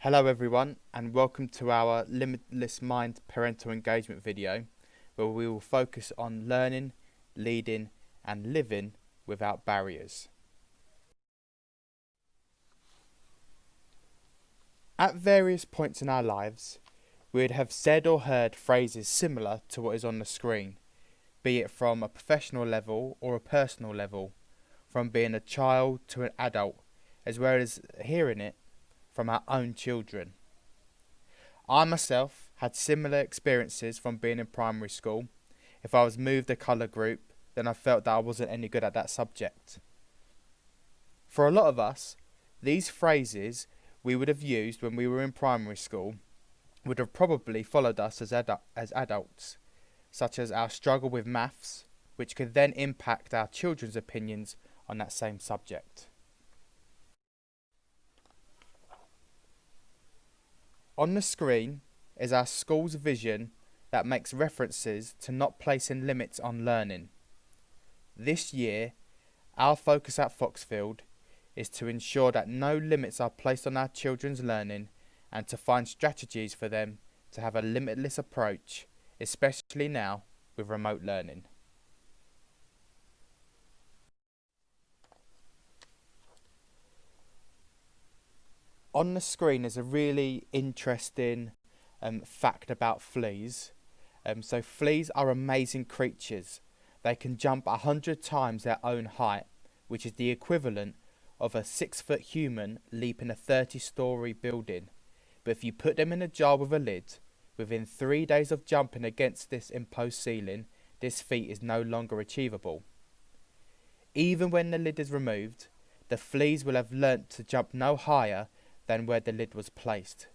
Hello everyone, and welcome to our Limitless Mind Parental Engagement video, where we will focus on learning, leading and living without barriers. At various points in our lives, we would have said or heard phrases similar to what is on the screen, be it from a professional level or a personal level, from being a child to an adult, as well as hearing it from our own children. I myself had similar experiences from being in primary school. If I was moved a colour group, then I felt that I wasn't any good at that subject. For a lot of us, these phrases we would have used when we were in primary school would have probably followed us as adults, such as our struggle with maths, which could then impact our children's opinions on that same subject. On the screen is our school's vision that makes references to not placing limits on learning. This year, our focus at Foxfield is to ensure that no limits are placed on our children's learning and to find strategies for them to have a limitless approach, especially now with remote learning. On the screen is a really interesting fact about fleas. So fleas are amazing creatures. They can jump 100 times their own height, which is the equivalent of a 6-foot human leaping a 30-story building. But if you put them in a jar with a lid, within 3 days of jumping against this imposed ceiling, this feat is no longer achievable. Even when the lid is removed, the fleas will have learnt to jump no higher than where the lid was placed.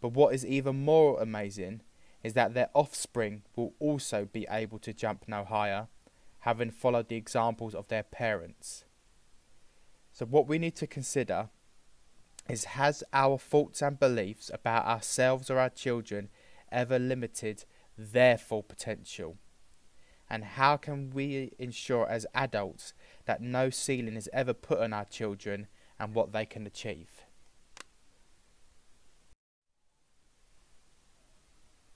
But what is even more amazing is that their offspring will also be able to jump no higher, having followed the examples of their parents. So what we need to consider is, has our thoughts and beliefs about ourselves or our children ever limited their full potential? And how can we ensure as adults that no ceiling is ever put on our children and what they can achieve?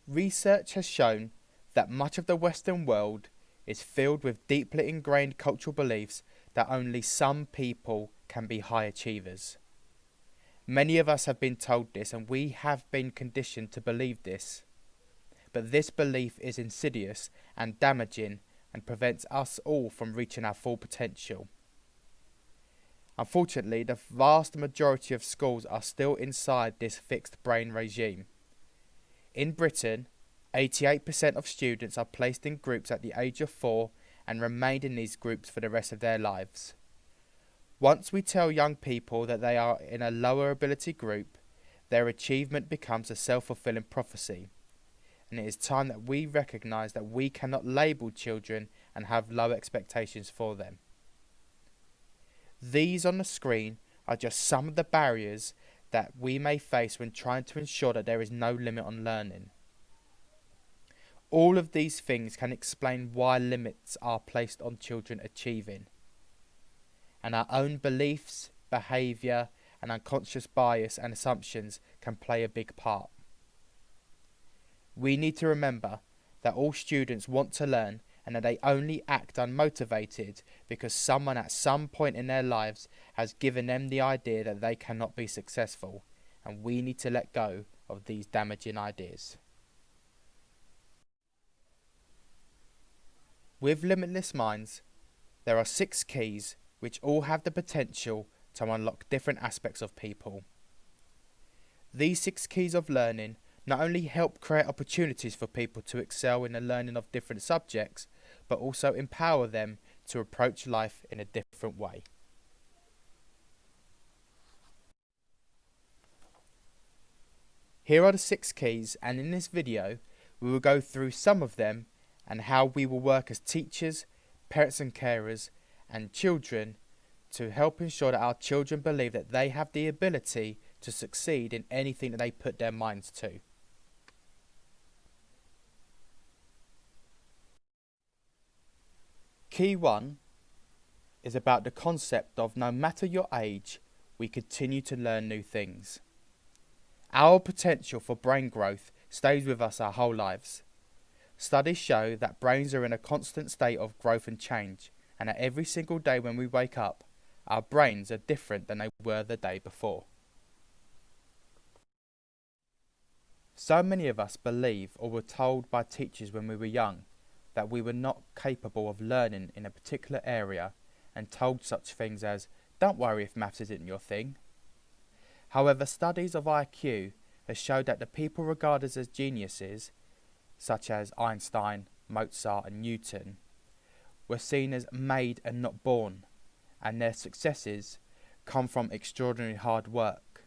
Research has shown that much of the Western world is filled with deeply ingrained cultural beliefs that only some people can be high achievers. Many of us have been told this, and we have been conditioned to believe this. But this belief is insidious and damaging and prevents us all from reaching our full potential. Unfortunately, the vast majority of schools are still inside this fixed brain regime. In Britain, 88% of students are placed in groups at the age of 4 and remain in these groups for the rest of their lives. Once we tell young people that they are in a lower ability group, their achievement becomes a self-fulfilling prophecy. And it is time that we recognise that we cannot label children and have low expectations for them. These on the screen are just some of the barriers that we may face when trying to ensure that there is no limit on learning. All of these things can explain why limits are placed on children achieving. And our own beliefs, behaviour and unconscious bias and assumptions can play a big part. We need to remember that all students want to learn and that they only act unmotivated because someone at some point in their lives has given them the idea that they cannot be successful, and we need to let go of these damaging ideas. With Limitless Minds, there are 6 keys which all have the potential to unlock different aspects of people. These 6 keys of learning not only help create opportunities for people to excel in the learning of different subjects, but also empower them to approach life in a different way. Here are the 6 keys, and in this video we will go through some of them and how we will work as teachers, parents and carers and children to help ensure that our children believe that they have the ability to succeed in anything that they put their minds to. Key 1 is about the concept of no matter your age, we continue to learn new things. Our potential for brain growth stays with us our whole lives. Studies show that brains are in a constant state of growth and change, and that every single day when we wake up, our brains are different than they were the day before. So many of us believe or were told by teachers when we were young that we were not capable of learning in a particular area, and told such things as, "Don't worry if maths isn't your thing." However, studies of IQ have showed that the people regarded as geniuses, such as Einstein, Mozart and Newton, were seen as made and not born, and their successes come from extraordinary hard work.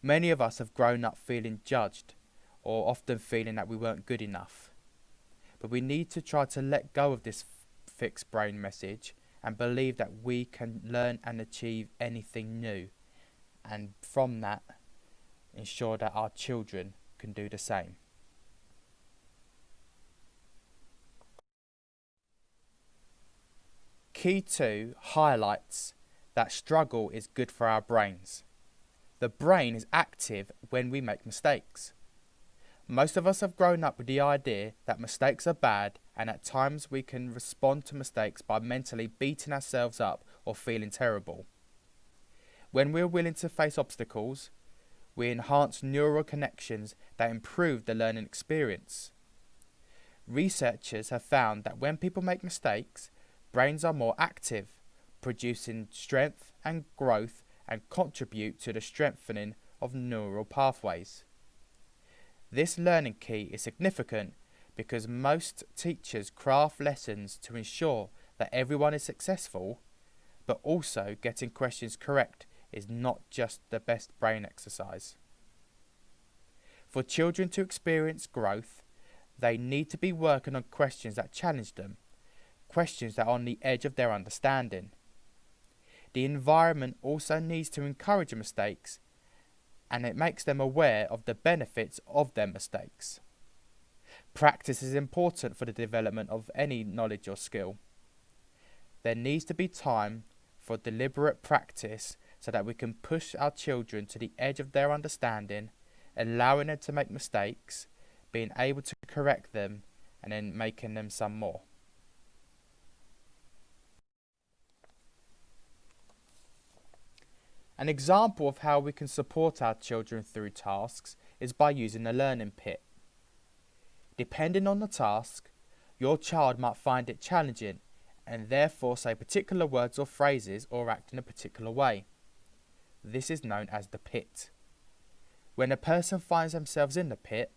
Many of us have grown up feeling judged, or often feeling that we weren't good enough. But we need to try to let go of this fixed brain message and believe that we can learn and achieve anything new, and from that ensure that our children can do the same. Key 2 highlights that struggle is good for our brains. The brain is active when we make mistakes. Most of us have grown up with the idea that mistakes are bad, and at times we can respond to mistakes by mentally beating ourselves up or feeling terrible. When we're willing to face obstacles, we enhance neural connections that improve the learning experience. Researchers have found that when people make mistakes, brains are more active, producing strength and growth and contribute to the strengthening of neural pathways. This learning key is significant because most teachers craft lessons to ensure that everyone is successful, but also getting questions correct is not just the best brain exercise. For children to experience growth, they need to be working on questions that challenge them, questions that are on the edge of their understanding. The environment also needs to encourage mistakes, and it makes them aware of the benefits of their mistakes. Practice is important for the development of any knowledge or skill. There needs to be time for deliberate practice so that we can push our children to the edge of their understanding, allowing them to make mistakes, being able to correct them, and then making them some more. An example of how we can support our children through tasks is by using a learning pit. Depending on the task, your child might find it challenging and therefore say particular words or phrases or act in a particular way. This is known as the pit. When a person finds themselves in the pit,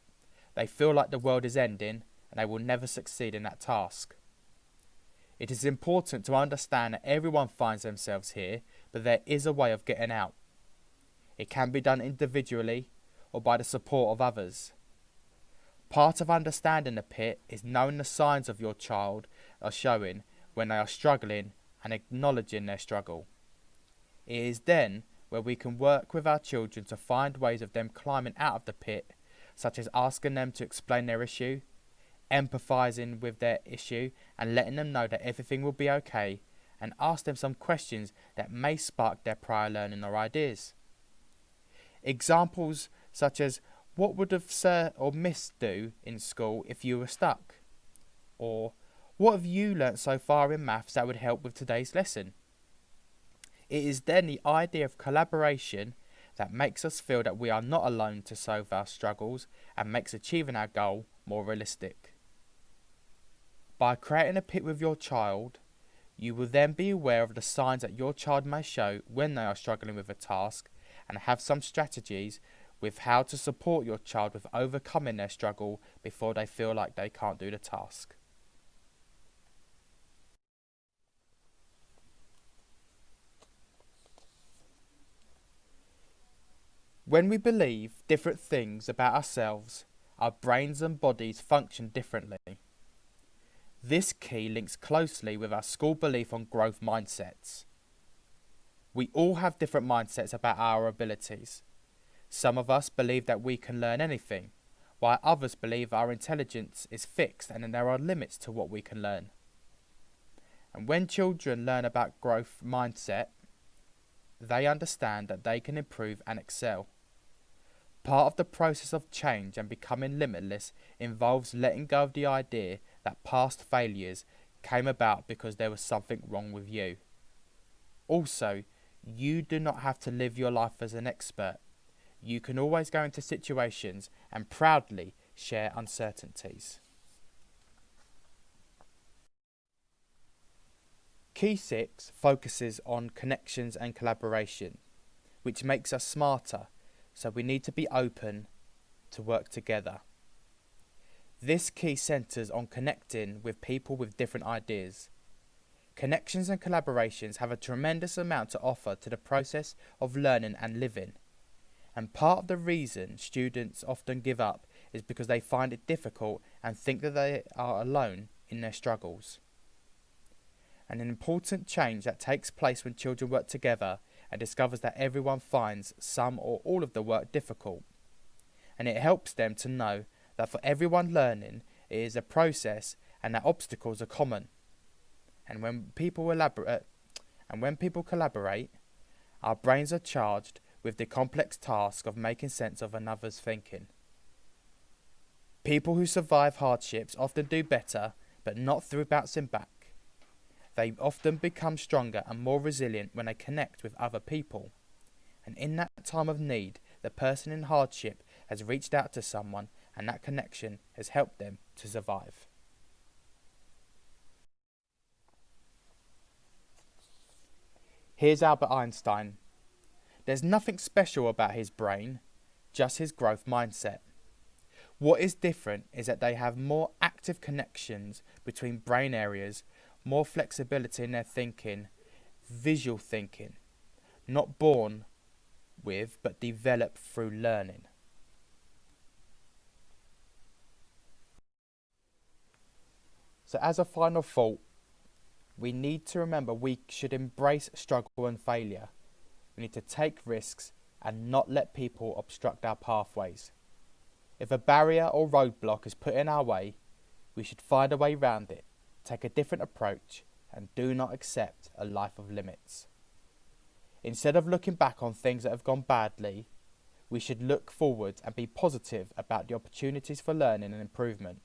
they feel like the world is ending and they will never succeed in that task. It is important to understand that everyone finds themselves here, but there is a way of getting out. It can be done individually or by the support of others. Part of understanding the pit is knowing the signs of your child are showing when they are struggling and acknowledging their struggle. It is then where we can work with our children to find ways of them climbing out of the pit, such as asking them to explain their issue, empathising with their issue and letting them know that everything will be okay, and ask them some questions that may spark their prior learning or ideas. Examples such as, what would have Sir or Miss do in school if you were stuck? Or, what have you learnt so far in maths that would help with today's lesson? It is then the idea of collaboration that makes us feel that we are not alone to solve our struggles and makes achieving our goal more realistic. By creating a pit with your child, you will then be aware of the signs that your child may show when they are struggling with a task, and have some strategies with how to support your child with overcoming their struggle before they feel like they can't do the task. When we believe different things about ourselves, our brains and bodies function differently. This key links closely with our school belief on growth mindsets. We all have different mindsets about our abilities. Some of us believe that we can learn anything, while others believe our intelligence is fixed and there are limits to what we can learn. And when children learn about growth mindset, they understand that they can improve and excel. Part of the process of change and becoming limitless involves letting go of the idea that past failures came about because there was something wrong with you. Also, you do not have to live your life as an expert. You can always go into situations and proudly share uncertainties. Key 6 focuses on connections and collaboration, which makes us smarter, so we need to be open to work together. This key centres on connecting with people with different ideas. Connections and collaborations have a tremendous amount to offer to the process of learning and living. And part of the reason students often give up is because they find it difficult and think that they are alone in their struggles. And an important change that takes place when children work together and discovers that everyone finds some or all of the work difficult. And it helps them to know that for everyone learning, it is a process and that obstacles are common. And when people collaborate, our brains are charged with the complex task of making sense of another's thinking. People who survive hardships often do better, but not through bouncing back. They often become stronger and more resilient when they connect with other people. And in that time of need, the person in hardship has reached out to someone, and that connection has helped them to survive. Here's Albert Einstein. There's nothing special about his brain, just his growth mindset. What is different is that they have more active connections between brain areas, more flexibility in their thinking, visual thinking, not born with but developed through learning. So as a final thought, we need to remember we should embrace struggle and failure. We need to take risks and not let people obstruct our pathways. If a barrier or roadblock is put in our way, we should find a way round it, take a different approach, and do not accept a life of limits. Instead of looking back on things that have gone badly, we should look forward and be positive about the opportunities for learning and improvement.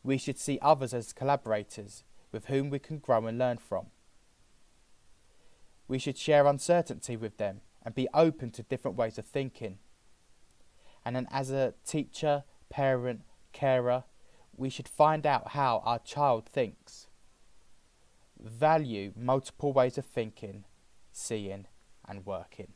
We should see others as collaborators with whom we can grow and learn from. We should share uncertainty with them and be open to different ways of thinking. And then as a teacher, parent, carer, we should find out how our child thinks. Value multiple ways of thinking, seeing and working.